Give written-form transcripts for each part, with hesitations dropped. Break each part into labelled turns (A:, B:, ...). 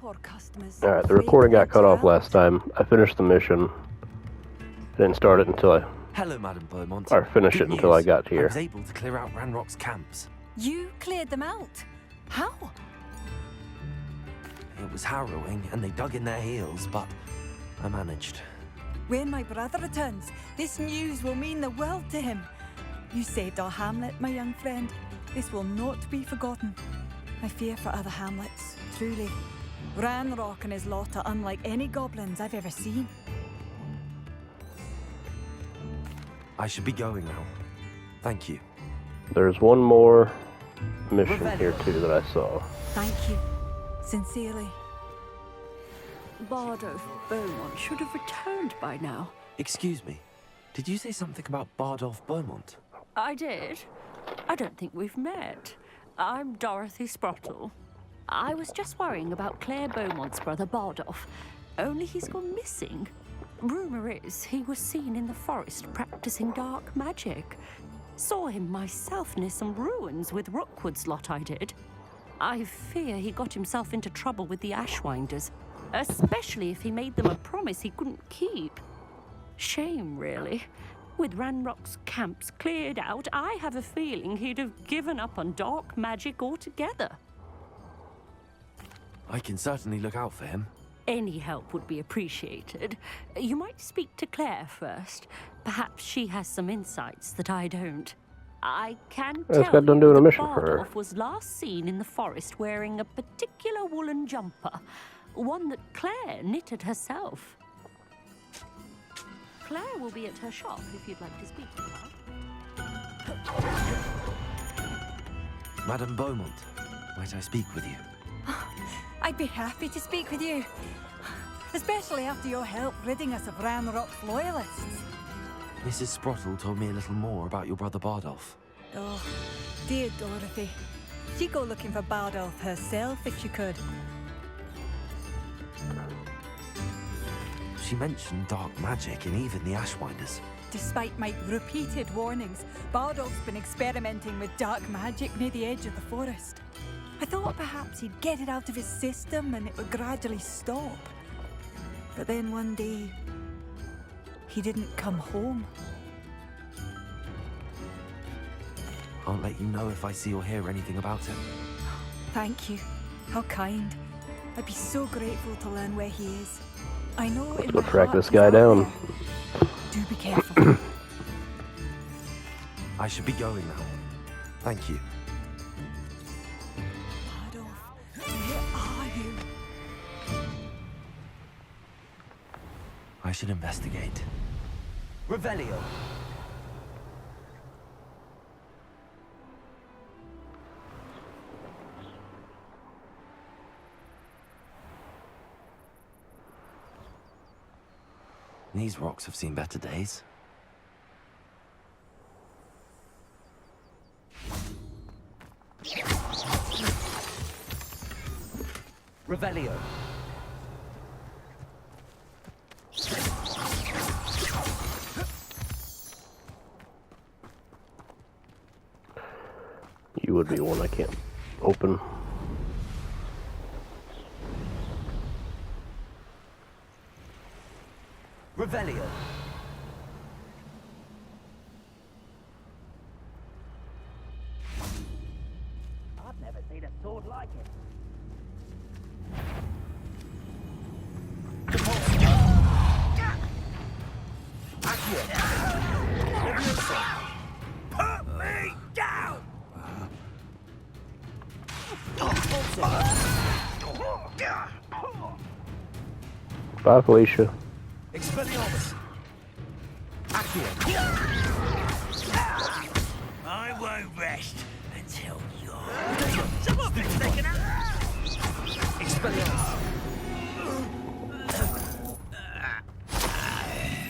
A: poor customers.
B: Alright, the recording got cut off last time. I finished the mission. Didn't start it until I...
C: Hello, Madame Beaumont.
B: Or finish it until I got here.
C: I was able to clear out Ranrock's camps.
A: You cleared them out? How?
C: It was harrowing, and they dug in their heels, but I managed.
A: When my brother returns, this news will mean the world to him. You saved our hamlet, my young friend. This will not be forgotten. I fear for other hamlets, truly. Ranrock and his lot are unlike any goblins I've ever seen.
C: I should be going now. Thank you.
B: There's one more mission here too that I saw.
A: Thank you. Sincerely.
D: Bardolph Beaumont should have returned by now.
C: Excuse me. Did you say something about Bardolph Beaumont?
D: I did. I don't think we've met. I'm Dorothy Sprottle. I was just worrying about Claire Beaumont's brother Bardolph. Only he's gone missing. Rumor is he was seen in the forest practicing dark magic. Saw him myself near some ruins with Rookwood's lot I did. I fear he got himself into trouble with the Ashwinders, especially if he made them a promise he couldn't keep. Shame, really. With Ranrock's camps cleared out, I have a feeling he'd have given up on dark magic altogether.
C: I can certainly look out for him.
D: Any help would be appreciated. You might speak to Claire first. Perhaps she has some insights that I don't. I can tell
B: got done doing a
D: you that
B: mission for her.
D: Bardolph was last seen in the forest wearing a particular woolen jumper, one that Claire knitted herself. Claire will be at her shop if you'd like to speak to her.
C: Madame Beaumont, might I speak with you?
A: I'd be happy to speak with you. Especially after your help ridding us of Ranrock's loyalists.
C: Mrs. Sprottle told me a little more about your brother Bardolph.
A: Oh, dear Dorothy. She'd go looking for Bardolph herself if she could.
C: She mentioned dark magic and even the Ashwinders.
A: Despite my repeated warnings, Bardolph's been experimenting with dark magic near the edge of the forest. I thought perhaps he'd get it out of his system and it would gradually stop. But then one day, he didn't come home.
C: I'll let you know if I see or hear anything about him.
A: Thank you. How kind. I'd be so grateful to learn where he is. I know
B: Let's
A: in
B: go
A: my
B: track
A: heart
B: this
A: he's
B: guy
A: out
B: down.
A: there. Do be careful.
C: I should be going now. Thank you.
A: Bardolph, where are you?
C: I should investigate. Revelio. These rocks have seen better days. Revelio.
B: You would be one I can't open.
C: Revelio.
E: I've never seen a sword like it. Put me down!
B: Bye, Felicia.
C: Expelliarmus. Accio.
E: I won't rest until you're... Someone's been taken out!
C: Expelliarmus.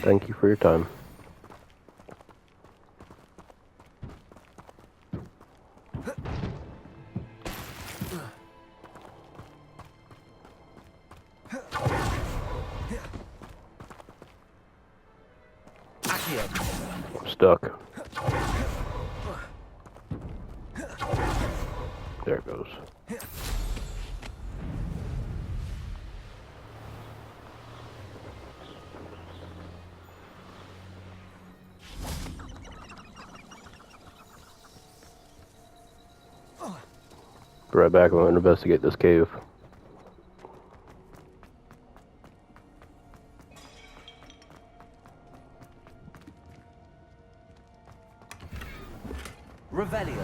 B: Thank you for your time. I'm stuck. There it goes. Be right back. I'm going to investigate this cave.
C: Revelio.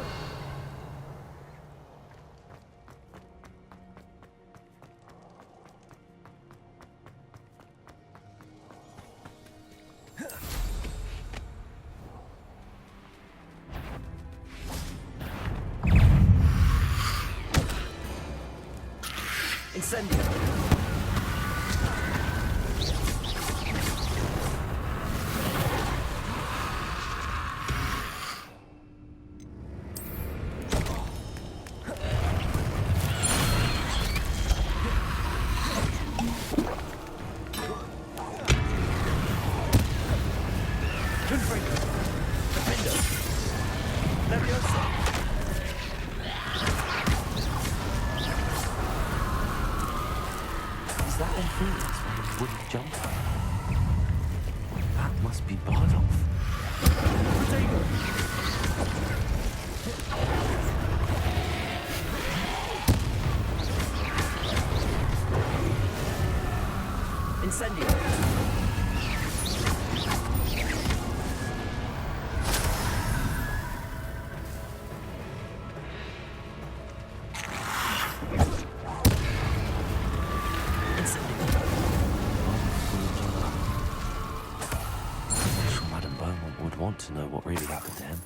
C: Incendio. Is that influence from his wooden jumper? That must be Bardolph. Incendio. Want to know what really happened to him.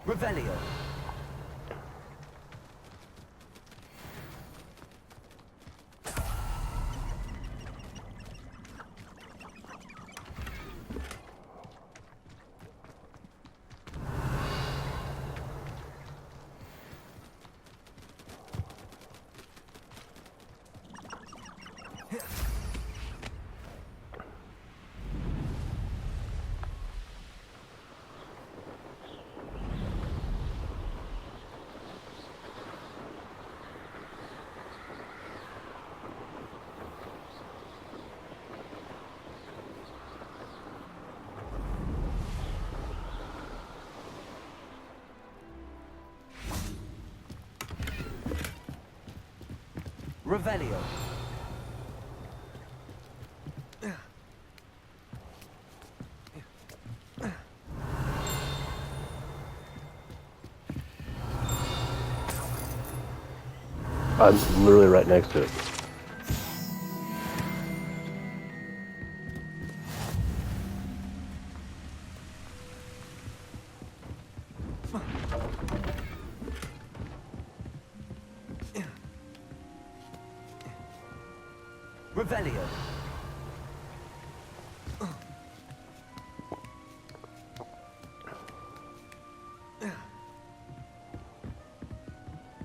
C: Revelio. Revelio.
B: I'm literally right next to it.
C: Revelio.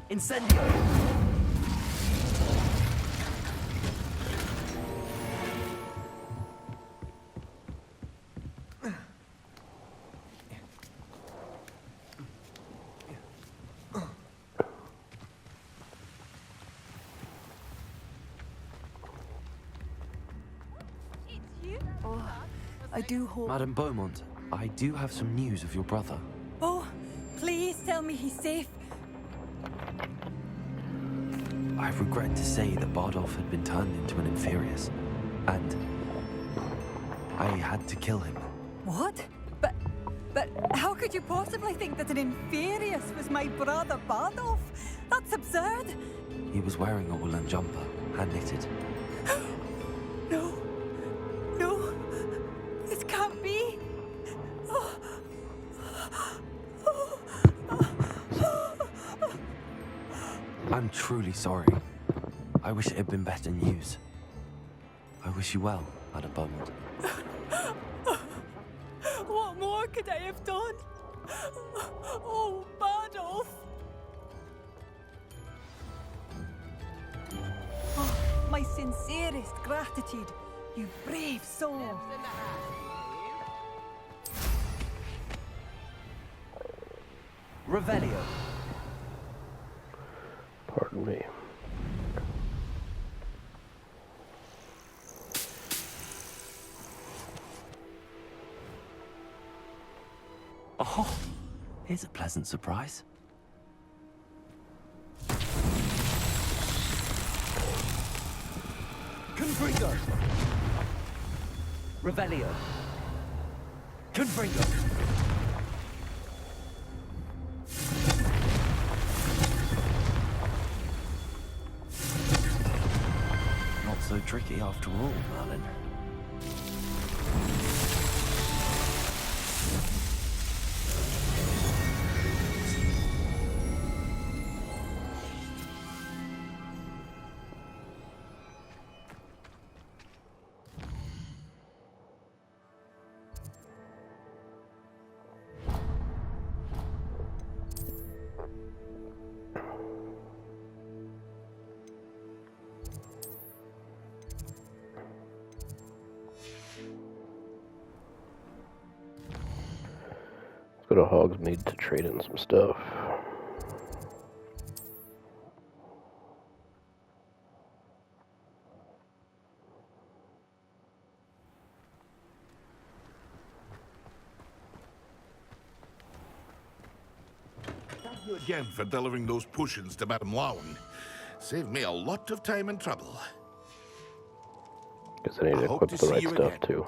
C: Incendio.
A: I do hope...
C: Madame Beaumont, I do have some news of your brother.
A: Oh, please tell me he's safe.
C: I regret to say that Bardolph had been turned into an Inferius, and I had to kill him.
A: What? But how could you possibly think that an Inferius was my brother Bardolph? That's absurd.
C: He was wearing a woolen jumper, hand-knitted.
A: No. No. This can't be.
C: I'm truly sorry. I wish it had been better news. I wish you well, Madame Beaumont.
A: What more could I have done? Oh, Bardolph. Oh, my sincerest gratitude, you brave soul.
C: Revelio.
B: Pardon me.
C: Oh, here's a pleasant surprise. Confringo! Revelio. Confringo! Not so tricky after all, Merlin.
B: Go to Hogsmeade to trade in some stuff.
F: Thank you again for delivering those potions to Madame Lown. Saved me a lot of time and trouble.
B: Guess I need to
F: I hope
B: equip
F: to
B: the
F: see
B: right
F: you
B: stuff
F: again.
B: too.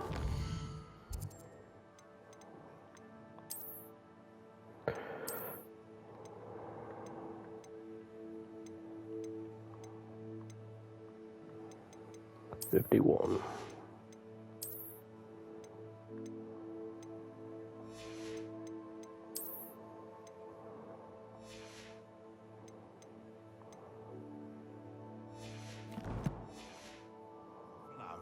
B: $51.
F: Now,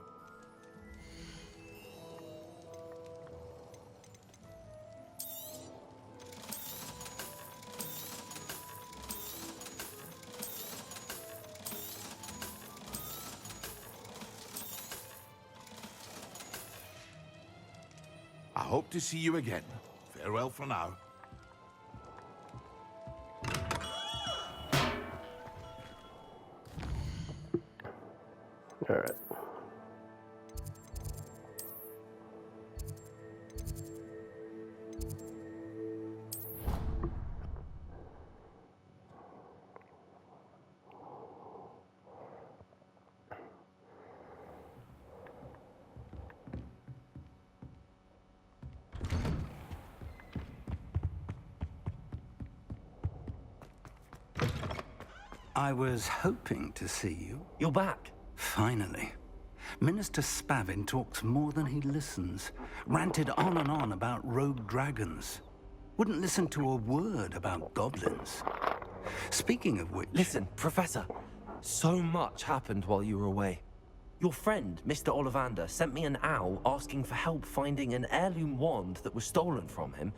F: I hope to see you again. Farewell for now.
B: All right.
G: I was hoping to see you.
C: You're back.
G: Finally. Minister Spavin talks more than he listens. Ranted on and on about rogue dragons. Wouldn't listen to a word about goblins. Speaking of which...
C: Listen, Professor. So much happened while you were away. Your friend, Mr. Ollivander, sent me an owl asking for help finding an heirloom wand that was stolen from him.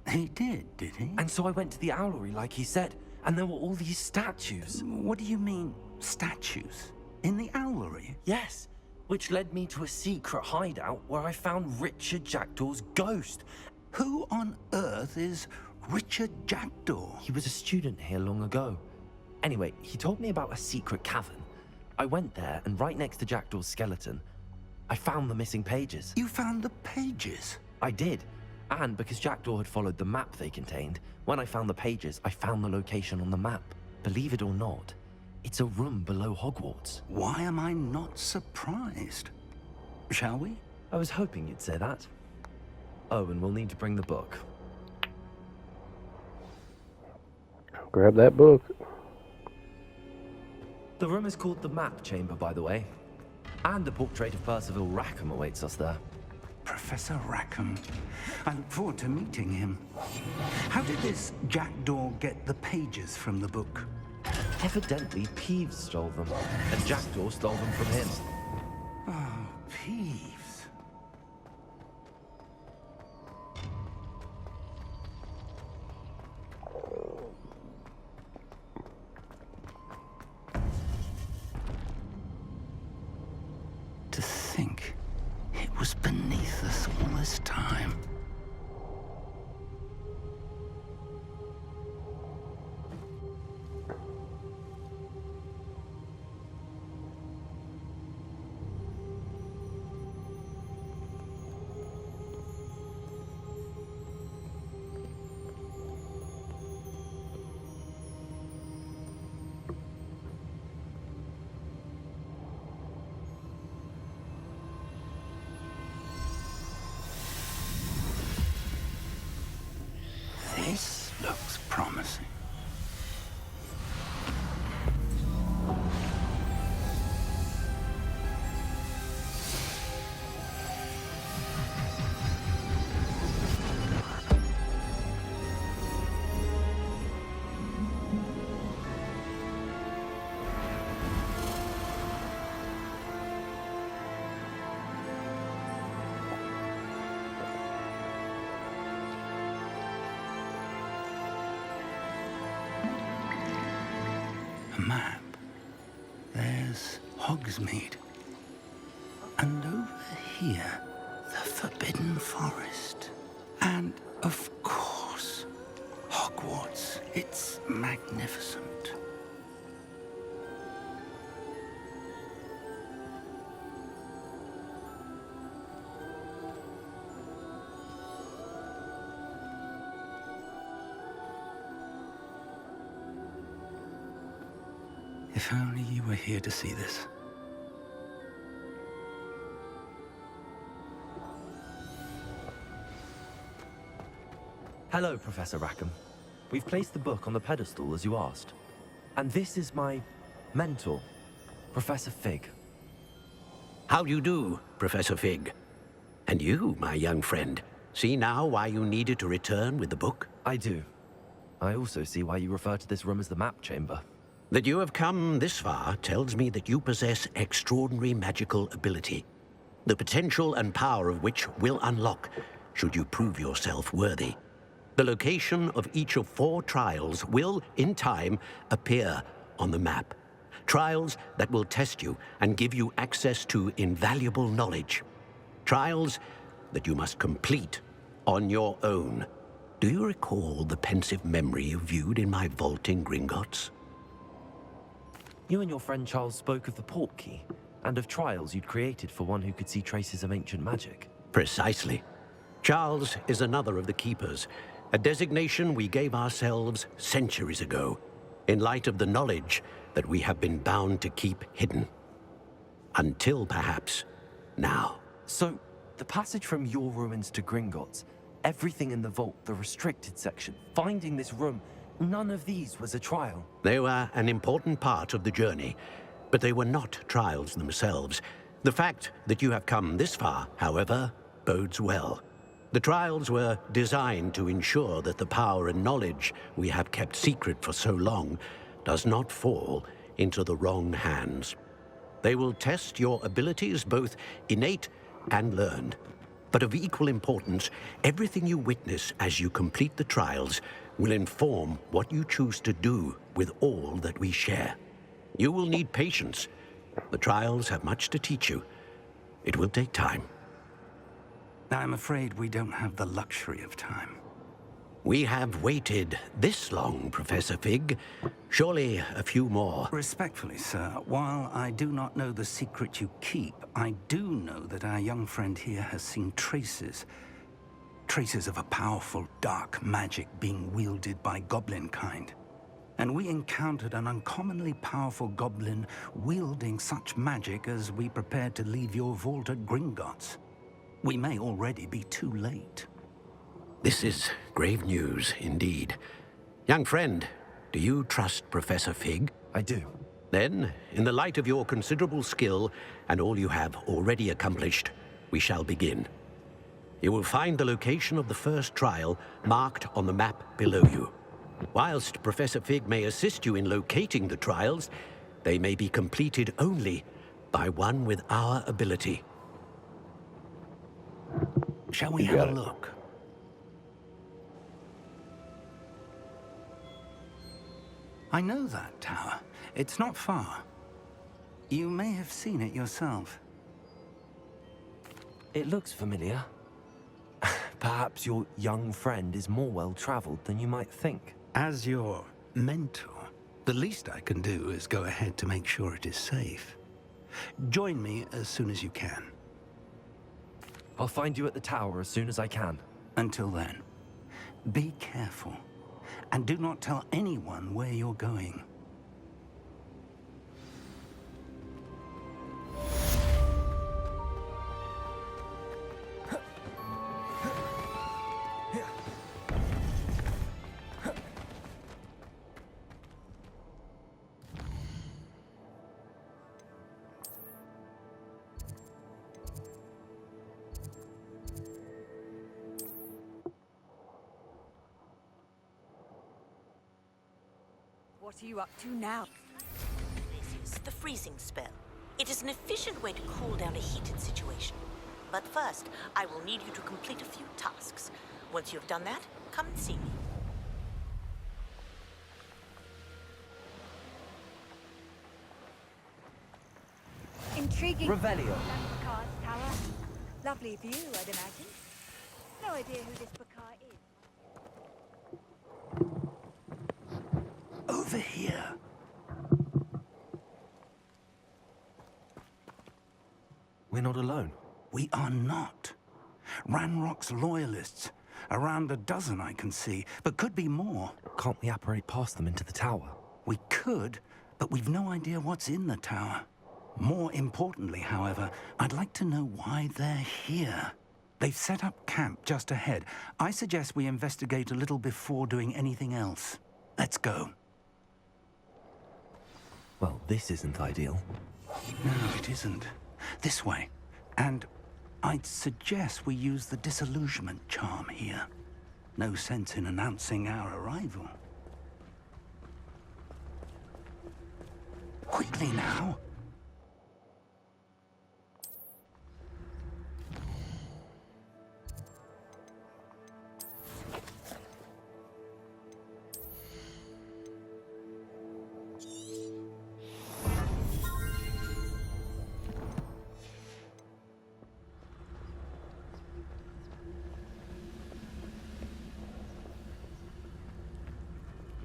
G: He did he?
C: And so I went to the owlery like he said, and there were all these statues.
G: What do you mean, statues? In the owlery?
C: Yes, which led me to a secret hideout where I found Richard Jackdaw's ghost.
G: Who on earth is Richard Jackdaw?
C: He was a student here long ago. Anyway, he told me about a secret cavern. I went there, and right next to Jackdaw's skeleton, I found the missing pages.
G: You found the pages?
C: I did. And because Jackdaw had followed the map they contained, when I found the pages, I found the location on the map. Believe it or not, it's a room below Hogwarts.
G: Why am I not surprised? Shall we?
C: I was hoping you'd say that. Oh, and we'll need to bring the book.
B: Grab that book.
C: The room is called the Map Chamber, by the way. And a portrait of Percival Rackham awaits us there.
G: Professor Rackham. I look forward to meeting him. How did this Jackdaw get the pages from the book?
C: Evidently, Peeves stole them, and Jackdaw stole them from him.
G: Oh, Peeves. To think it was beneath us all this time. was Hogsmeade. And over here, the Forbidden Forest. And, of course, Hogwarts. It's magnificent. If only you were here to see this.
C: Hello, Professor Rackham. We've placed the book on the pedestal as you asked. And this is my mentor, Professor Fig.
H: How do you do, Professor Fig? And you, my young friend, see now why you needed to return with the book?
C: I do. I also see why you refer to this room as the map chamber.
H: That you have come this far tells me that you possess extraordinary magical ability, the potential and power of which will unlock should you prove yourself worthy. The location of each of 4 trials will, in time, appear on the map. Trials that will test you and give you access to invaluable knowledge. Trials that you must complete on your own. Do you recall the pensive memory you viewed in my vault in Gringotts?
C: You and your friend Charles spoke of the port key, and of trials you'd created for one who could see traces of ancient magic.
H: Precisely. Charles is another of the Keepers, a designation we gave ourselves centuries ago, in light of the knowledge that we have been bound to keep hidden. Until, perhaps, now.
C: So, the passage from your ruins to Gringotts, everything in the vault, the restricted section, finding this room, none of these was a trial.
H: They were an important part of the journey, but they were not trials themselves. The fact that you have come this far, however, bodes well. The trials were designed to ensure that the power and knowledge we have kept secret for so long does not fall into the wrong hands. They will test your abilities, both innate and learned. But of equal importance, everything you witness as you complete the trials will inform what you choose to do with all that we share. You will need patience. The trials have much to teach you. It will take time.
G: I'm afraid we don't have the luxury of time.
H: We have waited this long, Professor Fig. Surely a few more.
G: Respectfully, sir, while I do not know the secret you keep, I do know that our young friend here has seen traces of a powerful dark magic being wielded by goblin kind. And we encountered an uncommonly powerful goblin wielding such magic as we prepared to leave your vault at Gringotts. We may already be too late.
H: This is grave news, indeed. Young friend, do you trust Professor Fig?
C: I do.
H: Then, in the light of your considerable skill and all you have already accomplished, we shall begin. You will find the location of the first trial marked on the map below you. Whilst Professor Fig may assist you in locating the trials, they may be completed only by one with our ability.
G: Shall we
B: You
G: have
B: got
G: a
B: it.
G: look? I know that tower. It's not far. You may have seen it yourself.
C: It looks familiar. Perhaps your young friend is more well-traveled than you might think.
G: As your mentor, the least I can do is go ahead to make sure it is safe. Join me as soon as you can.
C: I'll find you at the tower as soon as I can.
G: Until then, be careful, and do not tell anyone where you're going.
A: What are you up to now?
I: This is the freezing spell. It is an efficient way to cool down a heated situation. But first, I will need you to complete a few tasks. Once you have done that, come and see me.
A: Intriguing.
C: Revelio.
A: Baccar's tower. Lovely view, I'd imagine. No idea who this Baccar is.
G: Over here.
C: We're not alone.
G: We are not. Ranrock's loyalists. Around a dozen I can see, but could be more.
C: Can't we apparate past them into the tower?
G: We could, but we've no idea what's in the tower. More importantly, however, I'd like to know why they're here. They've set up camp just ahead. I suggest we investigate a little before doing anything else. Let's go.
C: Well, this isn't ideal.
G: No, it isn't. This way. And I'd suggest we use the disillusionment charm here. No sense in announcing our arrival. Quickly now.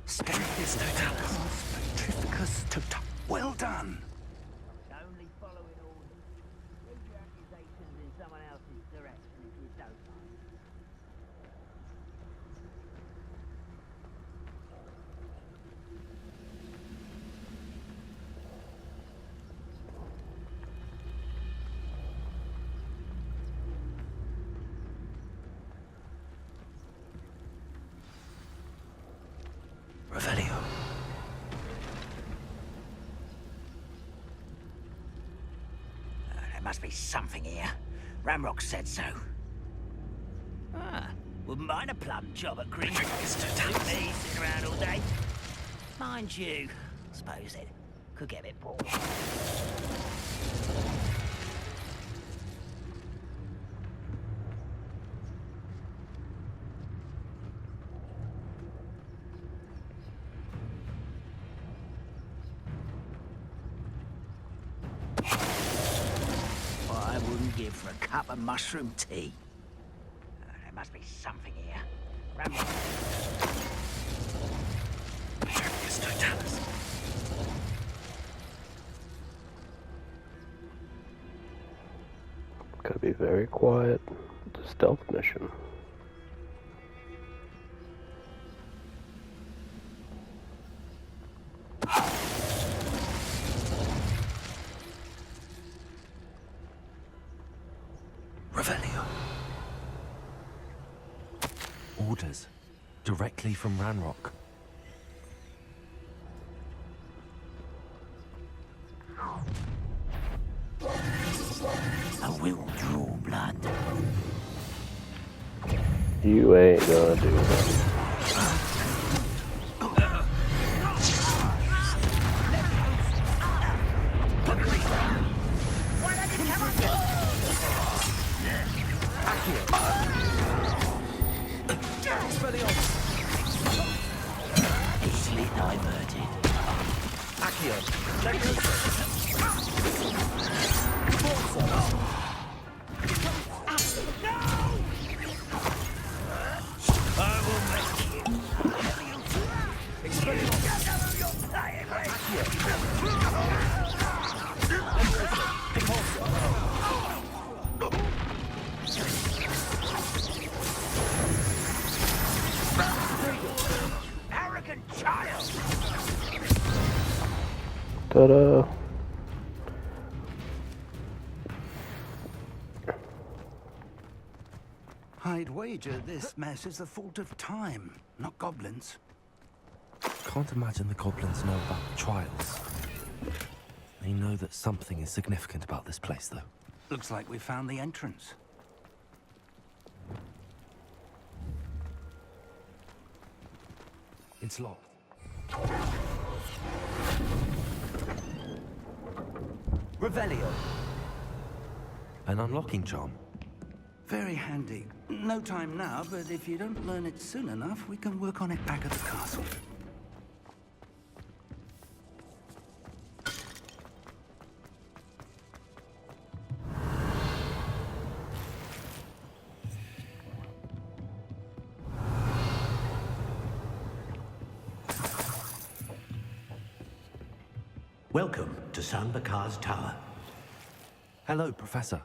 G: Status Petrificus Tota. Well done.
E: Only following orders. Leave your accusations in someone else's direction if you don't mind.
G: Revelio.
E: There must be something here. Ramrock said so. Wouldn't mind a plum job at Green. Suit me sitting around all day. Mind you, I suppose it could get a bit bored. I wouldn't give for a cup of mushroom tea. There must be something here. Ramrock.
B: Gotta be very quiet. It's a stealth mission.
G: Revelio.
C: Orders. Directly from Ranrock.
E: I will draw blood.
B: You ain't gonna do that.
E: Easily diverted. I will make you. Arrogant child.
B: Ta-da!
G: I'd wager this mess is the fault of time, not goblins.
C: Can't imagine the goblins know about the trials. They know that something is significant about this place, though.
G: Looks like we found the entrance.
C: It's locked. Revelio. An unlocking charm.
G: Very handy. No time now, but if you don't learn it soon enough, we can work on it back at the castle.
H: Welcome to Sambakar's Tower.
C: Hello, Professor.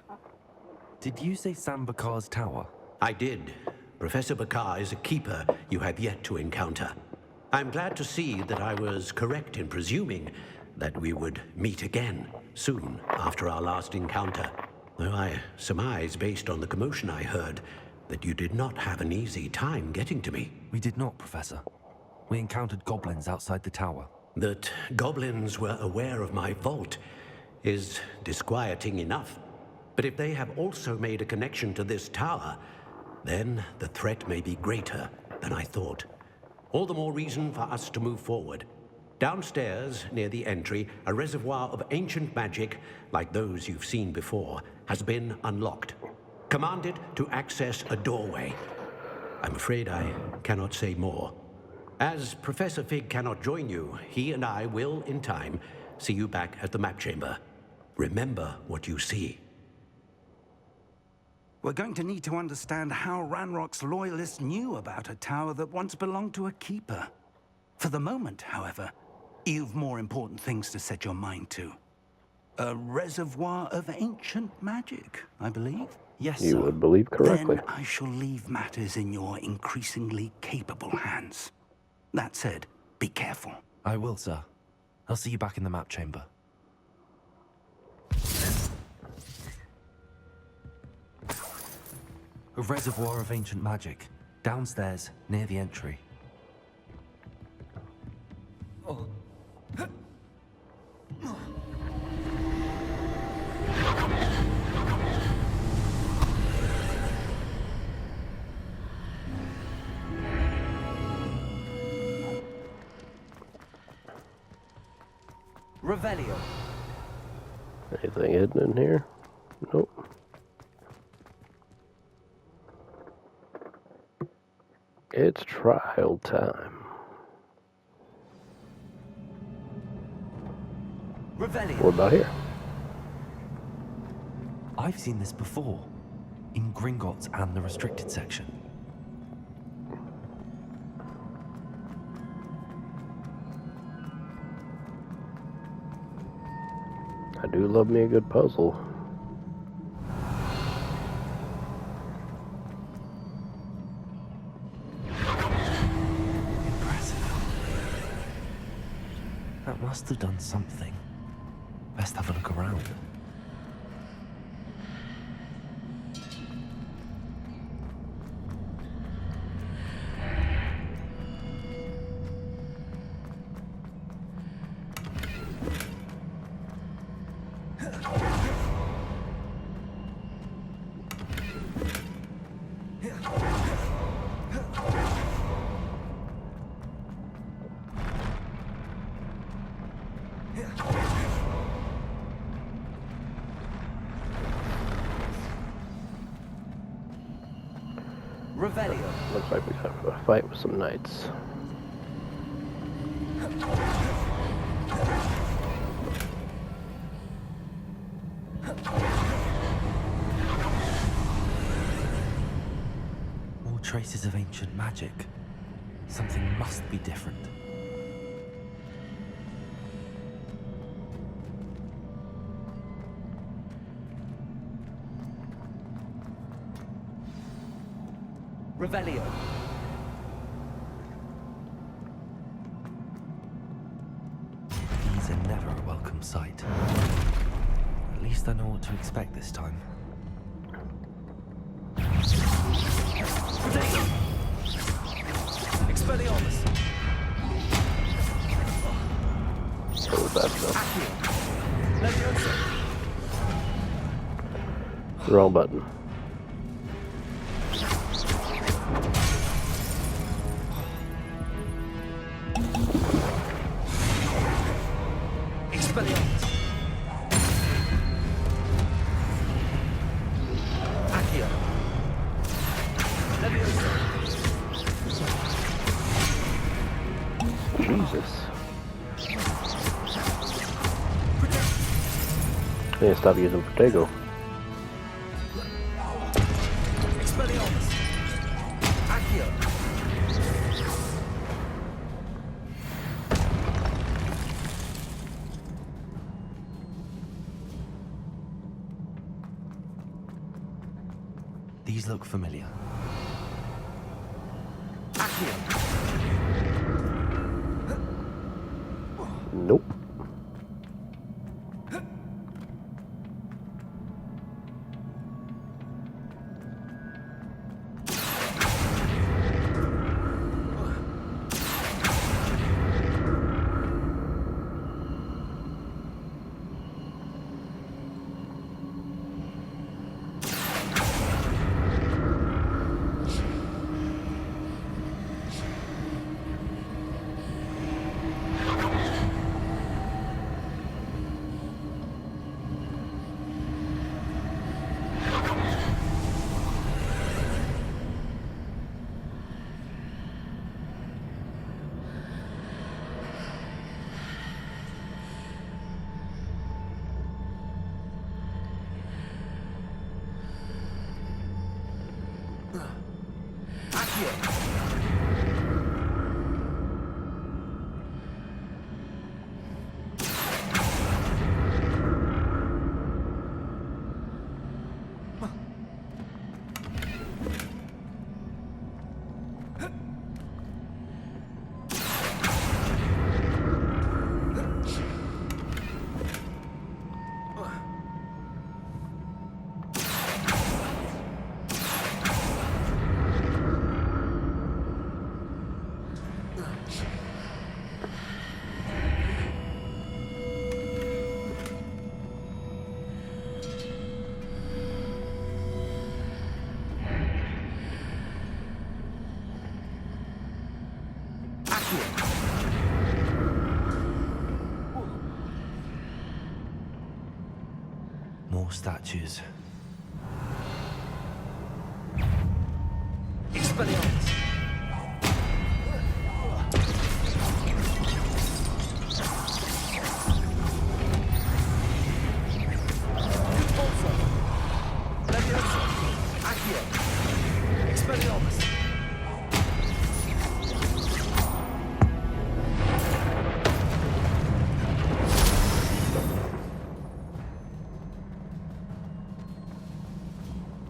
C: Did you say Sambakar's Tower?
H: I did. Professor Bakar is a keeper you have yet to encounter. I'm glad to see that I was correct in presuming that we would meet again soon after our last encounter. Though I surmise, based on the commotion I heard, that you did not have an easy time getting to me.
C: We did not, Professor. We encountered goblins outside the tower.
H: That goblins were aware of my vault is disquieting enough. But if they have also made a connection to this tower, then the threat may be greater than I thought. All the more reason for us to move forward. Downstairs, near the entry, a reservoir of ancient magic, like those you've seen before, has been unlocked. Commanded to access a doorway. I'm afraid I cannot say more. As Professor Fig cannot join you, he and I will, in time, see you back at the map chamber. Remember what you see.
G: We're going to need to understand how Ranrock's loyalists knew about a tower that once belonged to a keeper. For the moment, however, you've more important things to set your mind to. A reservoir of ancient magic, I believe.
C: Yes,
B: You
C: sir.
B: would believe correctly.
G: Then I shall leave matters in your increasingly capable hands. That said, be careful.
C: I will, sir. I'll see you back in the map chamber. A reservoir of ancient magic, downstairs, near the entry. Revelio.
B: Anything hidden in here? Nope. It's trial time.
C: Revelio.
B: What about here?
C: I've seen this before. In Gringotts and the restricted section.
B: I do love me a good puzzle.
C: Impressive. That must have done something. Best have a look around. Revelio.
B: Looks like we have a fight with some knights.
C: More traces of ancient magic. Something must be different. Revelio. These are never a welcome sight. At least I know what to expect this time. Expelliarmus!
B: What was that stuff?
C: Leviosa!
B: Wrong button.
C: Expelliarmus! Accio! Leviosa!
B: Jesus. I need to stop using Protego.
C: Expelliarmus! Accio! These look familiar. Accio!
B: Nope.
C: More statues. Expelliarmus! Leviosa! Accio! Expelliarmus!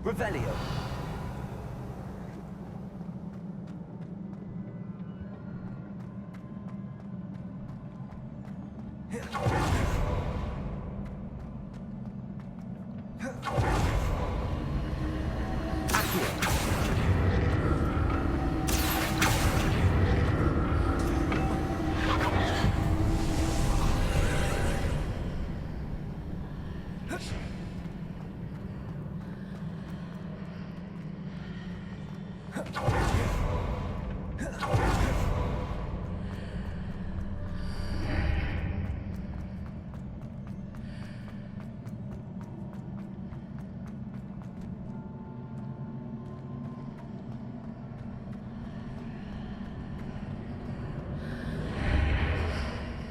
C: Revelio.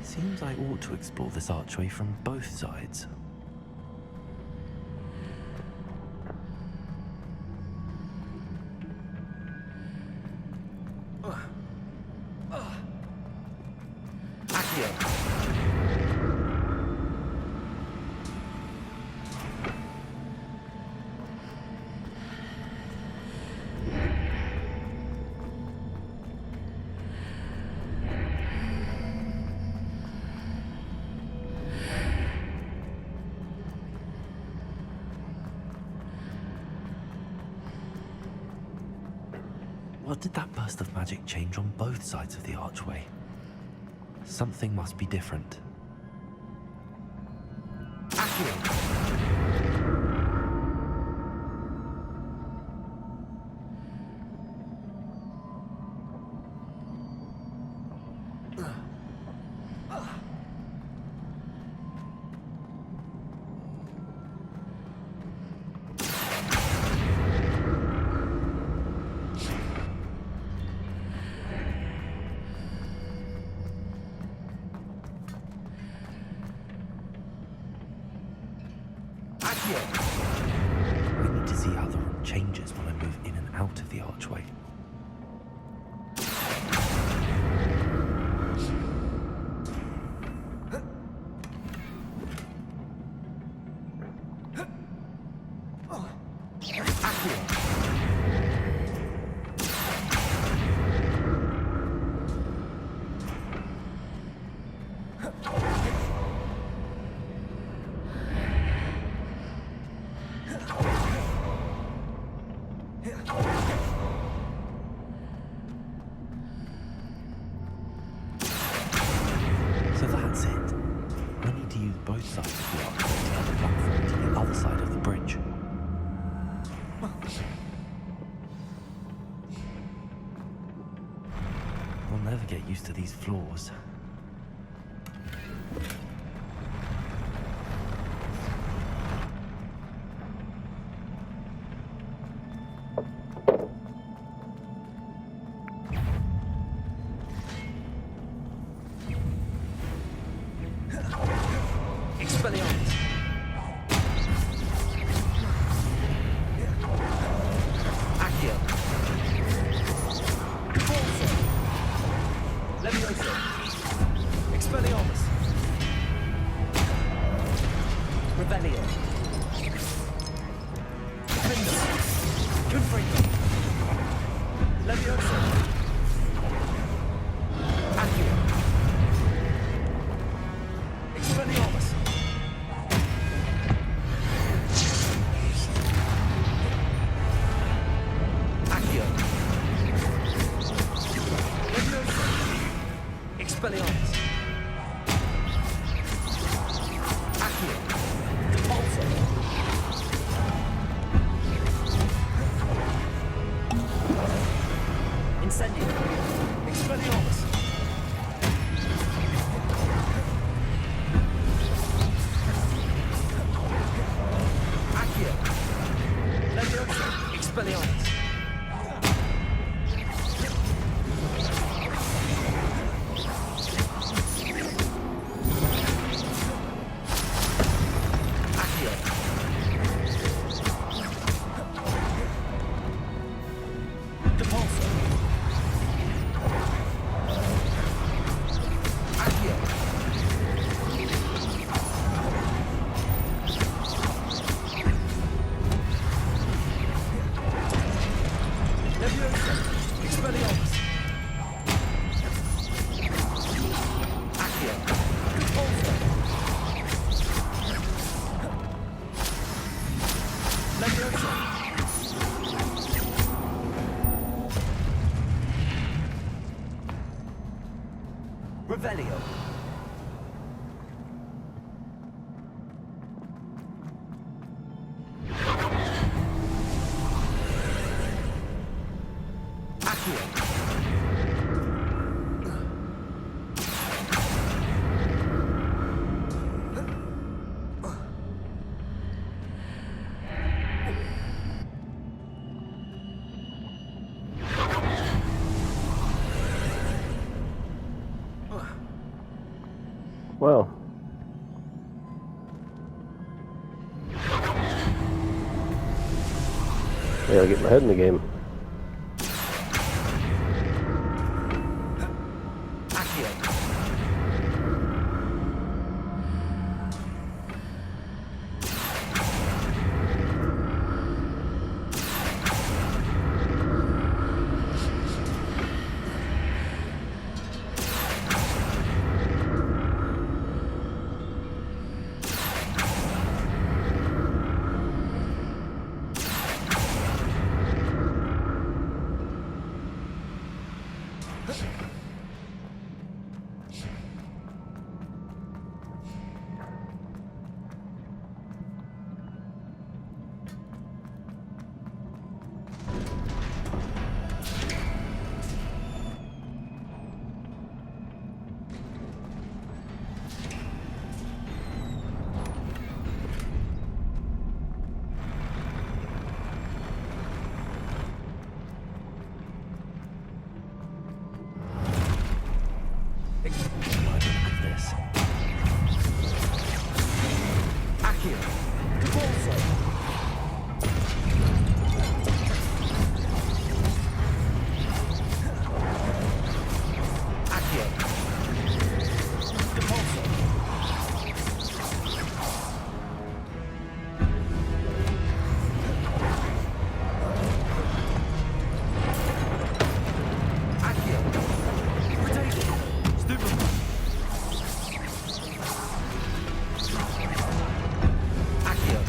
C: Seems I ought to explore this archway from both sides. What did that burst of magic change on both sides of the archway? Something must be different. I need to see how the room changes when I move in and out of the archway. Accio! to get used to these floors. Expelliarmus. Accio. Forza. Levioso. Expelliarmus. Revelio. Defender. Confringo. Levioso. Accio. Expelliarmus. Accio. Levioso. Expelliarmus. Accio. Depulso. Incendio. Expelliarmus. Accio. Levioso. Expelliarmus. Accio. Depulso. Accio. Levioso. Expelliarmus. Accio. Depulso. Levioso. Revelio. Accio.
B: Well. I gotta get my head in the game.
C: Accio. Look at this. Accio. Depulso. Accio. Depulso. Accio. Rotation. Stupid. Accio.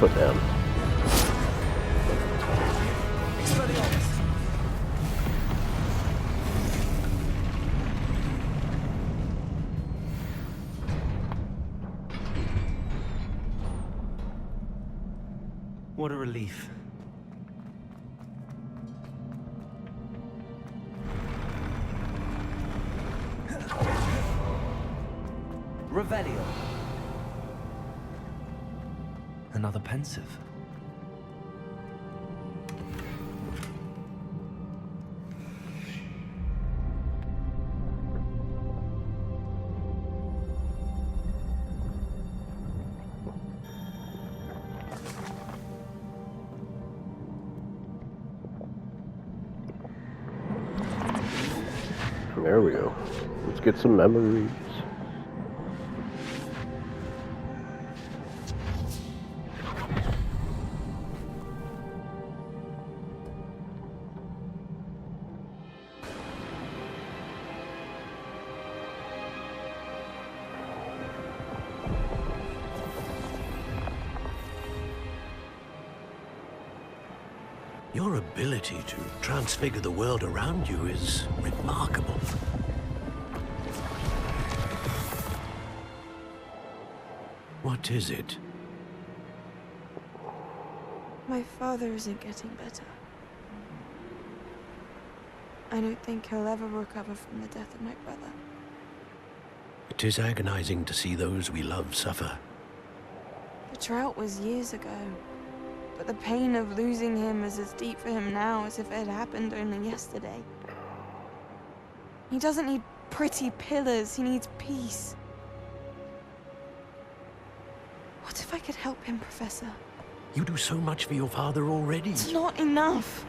B: Put down.
C: What a relief. Revelio. Another pensive.
B: There we go. Let's get some memories.
H: Your ability to transfigure the world around you is remarkable. What is it?
J: My father isn't getting better. I don't think he'll ever recover from the death of my brother.
H: It is agonizing to see those we love suffer.
J: The drought was years ago. But the pain of losing him is as deep for him now as if it had happened only yesterday. He doesn't need pretty pillars, he needs peace. What if I could help him, Professor?
H: You do so much for your father already.
J: It's not enough.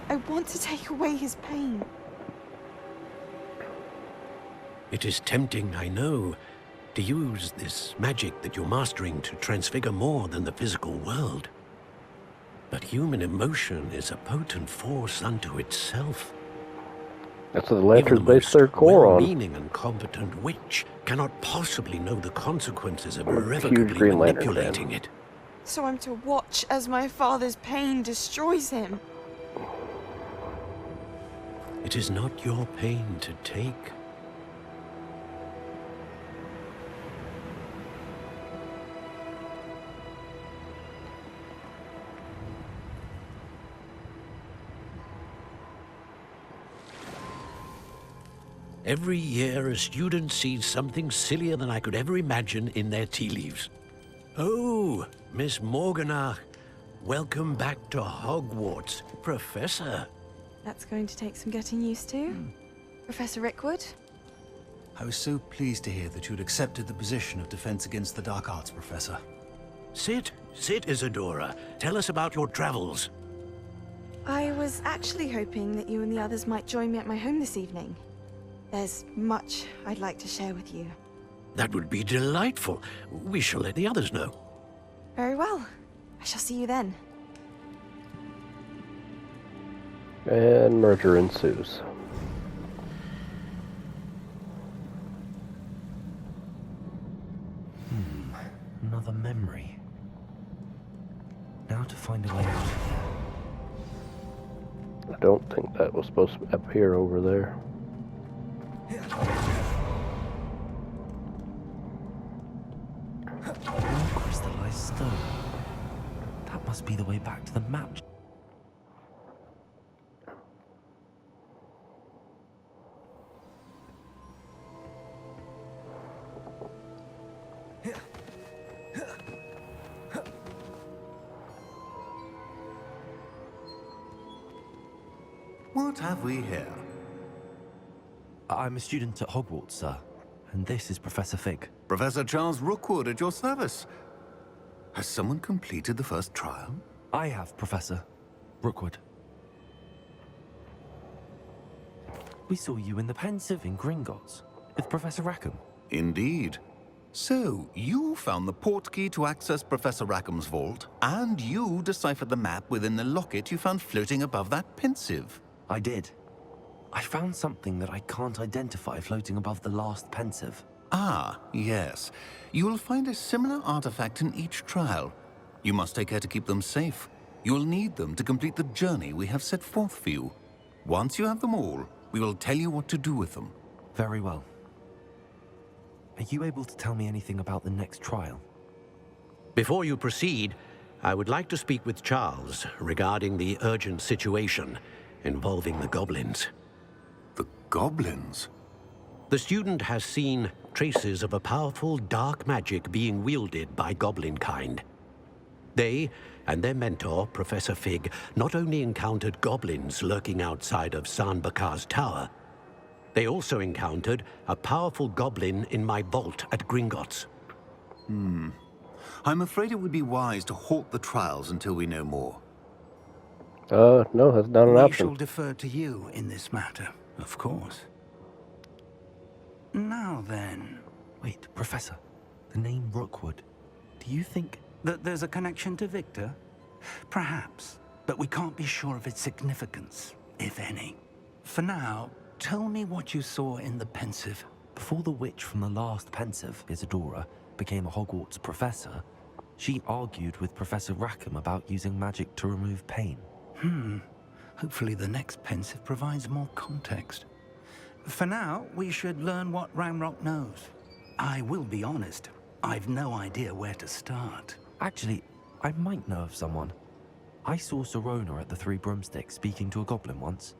J: I want to take away his pain.
H: It is tempting, I know, to use this magic that you're mastering to transfigure more than the physical world. But human emotion is a potent force unto itself.
B: That's what the Lanterns base their core on.
H: Well-meaning and competent witch cannot possibly know the consequences of
B: I'm a
H: irrevocably
B: huge Green Lantern
H: manipulating
B: fan.
H: it.
J: So I'm to watch as my father's pain destroys him.
H: It is not your pain to take. Every year, a student sees something sillier than I could ever imagine in their tea leaves. Oh, Miss Morganach, welcome back to Hogwarts, Professor.
J: That's going to take some getting used to. Professor Rickwood?
K: I was so pleased to hear that you'd accepted the position of Defense Against the Dark Arts, Professor.
H: Sit, Isadora. Tell us about your travels.
J: I was actually hoping that you and the others might join me at my home this evening. There's much I'd like to share with you.
H: That would be delightful. We shall let the others know.
J: Very well. I shall see you then.
B: And murder ensues.
C: Another memory. Now to find a way out.
B: I don't think that was supposed to appear over there.
C: Crystallized stone. That must be the way back to the map.
L: What have we here?
C: I'm a student at Hogwarts, sir. And this is Professor Fig.
L: Professor Charles Rookwood at your service. Has someone completed the first trial?
C: I have, Professor Rookwood. We saw you in the Pensive in Gringotts with Professor Rackham.
L: Indeed. So, you found the portkey to access Professor Rackham's vault, and you deciphered the map within the locket you found floating above that Pensive.
C: I did. I found something that I can't identify floating above the last Pensive.
L: Ah, yes. You will find a similar artifact in each trial. You must take care to keep them safe. You will need them to complete the journey we have set forth for you. Once you have them all, we will tell you what to do with them.
C: Very well. Are you able to tell me anything about the next trial?
H: Before you proceed, I would like to speak with Charles regarding the urgent situation involving the goblins.
L: The goblins?
H: The student has seen traces of a powerful dark magic being wielded by goblin kind. They and their mentor, Professor Fig, not only encountered goblins lurking outside of Sanbakar's tower, they also encountered a powerful goblin in my vault at Gringotts.
L: I'm afraid it would be wise to halt the trials until we know more.
B: No, that's not an
G: We
B: option.
G: shall defer to you in this matter, of course. Now then,
C: Wait, Professor. The name Rookwood. Do you think...
G: that there's a connection to Victor? Perhaps, but we can't be sure of its significance, if any. For now, tell me what you saw in the Pensive.
C: Before the witch from the last Pensive, Isadora, became a Hogwarts professor, she argued with Professor Rackham about using magic to remove pain.
G: Hopefully the next Pensive provides more context. For now, we should learn what Ramrock knows. I will be honest, I've no idea where to start.
C: Actually, I might know of someone. I saw Serona at the Three Broomsticks speaking to a goblin once.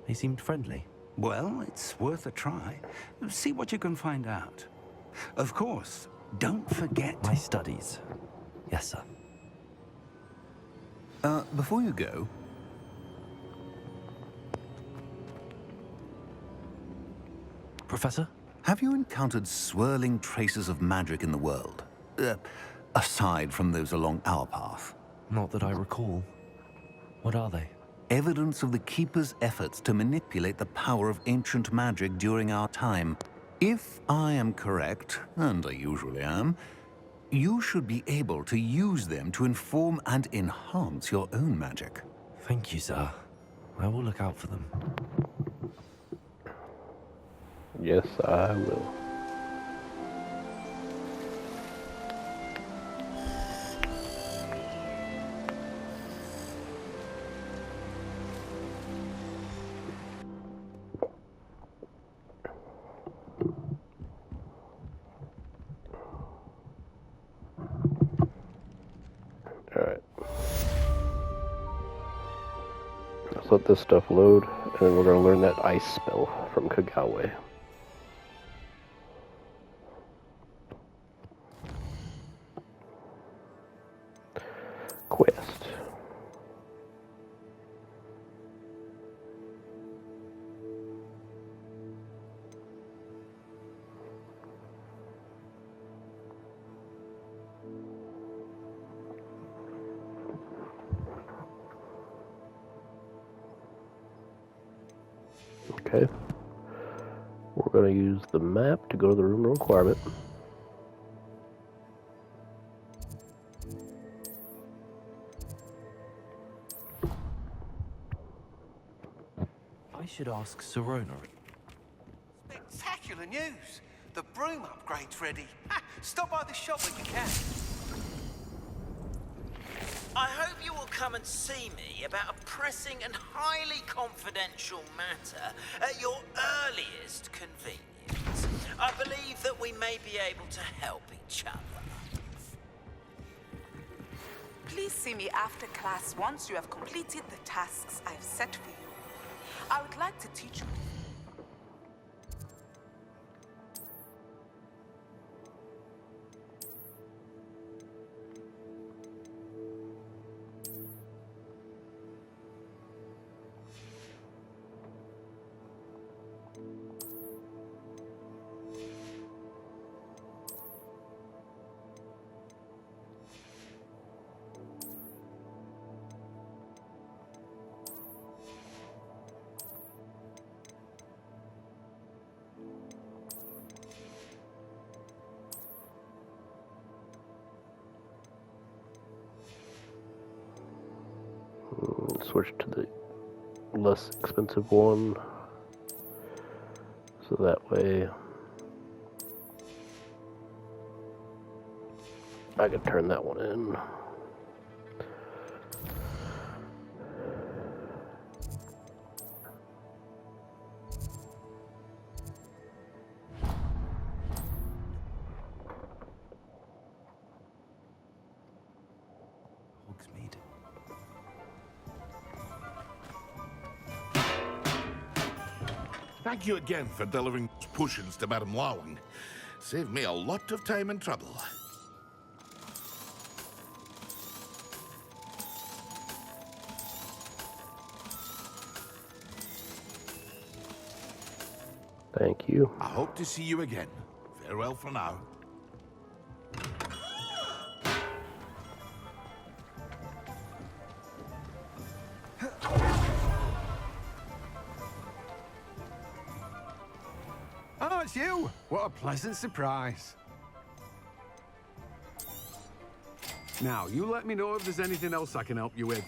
C: They seemed friendly.
G: Well, it's worth a try. See what you can find out. Of course, don't forget...
C: My studies. Yes, sir.
L: Before you go...
C: Professor?
L: Have you encountered swirling traces of magic in the world? Aside from those along our path?
C: Not that I recall. What are they?
L: Evidence of the Keeper's efforts to manipulate the power of ancient magic during our time. If I am correct, and I usually am, you should be able to use them to inform and enhance your own magic.
C: Thank you, sir. I will look out for them.
B: Yes, I will. Alright. Let's let this stuff load, and then we're going to learn that ice spell from Kagawa. quest. Okay. We're going to use the map to go to the room requirement.
C: I should ask Serona.
M: Spectacular news! The broom upgrade's ready. Ha! Stop by the shop when you can.
E: I hope you will come and see me about a pressing and highly confidential matter at your earliest convenience. I believe that we may be able to help each other.
N: Please see me after class once you have completed the tasks I've set for you. I would like to teach you.
B: Switch to the less expensive one, so that way I can turn that one in.
F: Thank you again for delivering those potions to Madame Lowing. Saved me a lot of time and trouble.
B: Thank you.
F: I hope to see you again. Farewell for now.
O: Oh, it's you! What a pleasant surprise. Now, you let me know if there's anything else I can help you with.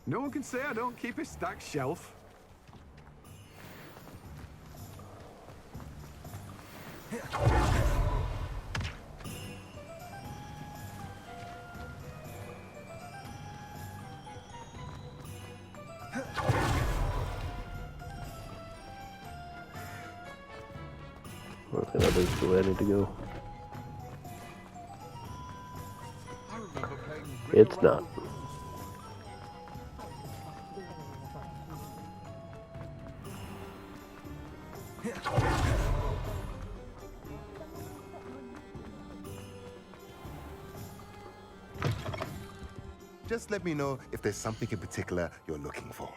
O: No one can say I don't keep a stacked shelf.
B: Okay, that is the way I need to go. It's not.
P: Just let me know if there's something in particular you're looking for.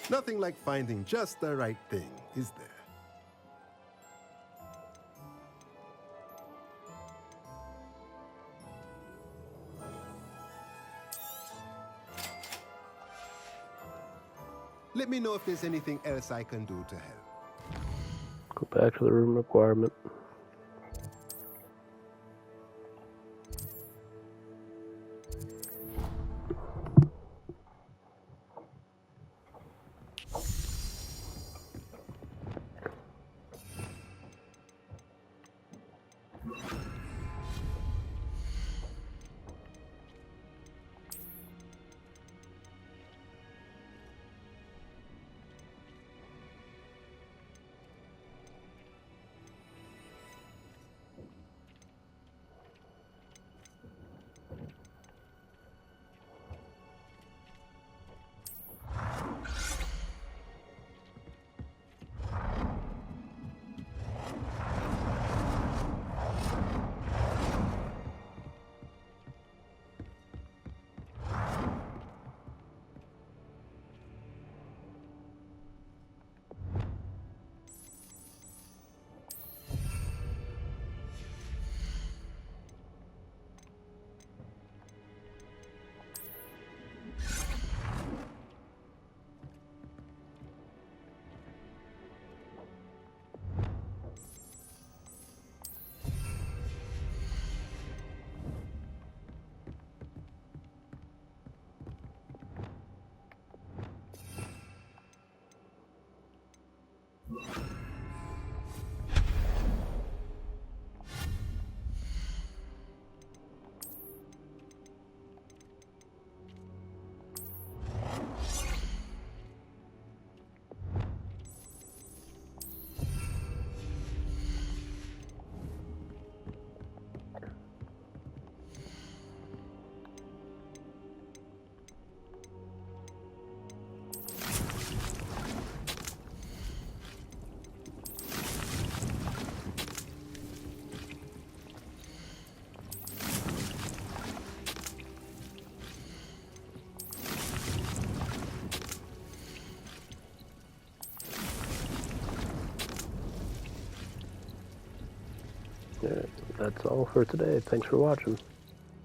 P: Nothing like finding just the right thing, is there? Let me know if there's anything else I can do to help.
B: Go back to the room requirement. Yeah, that's all for today. Thanks for watching.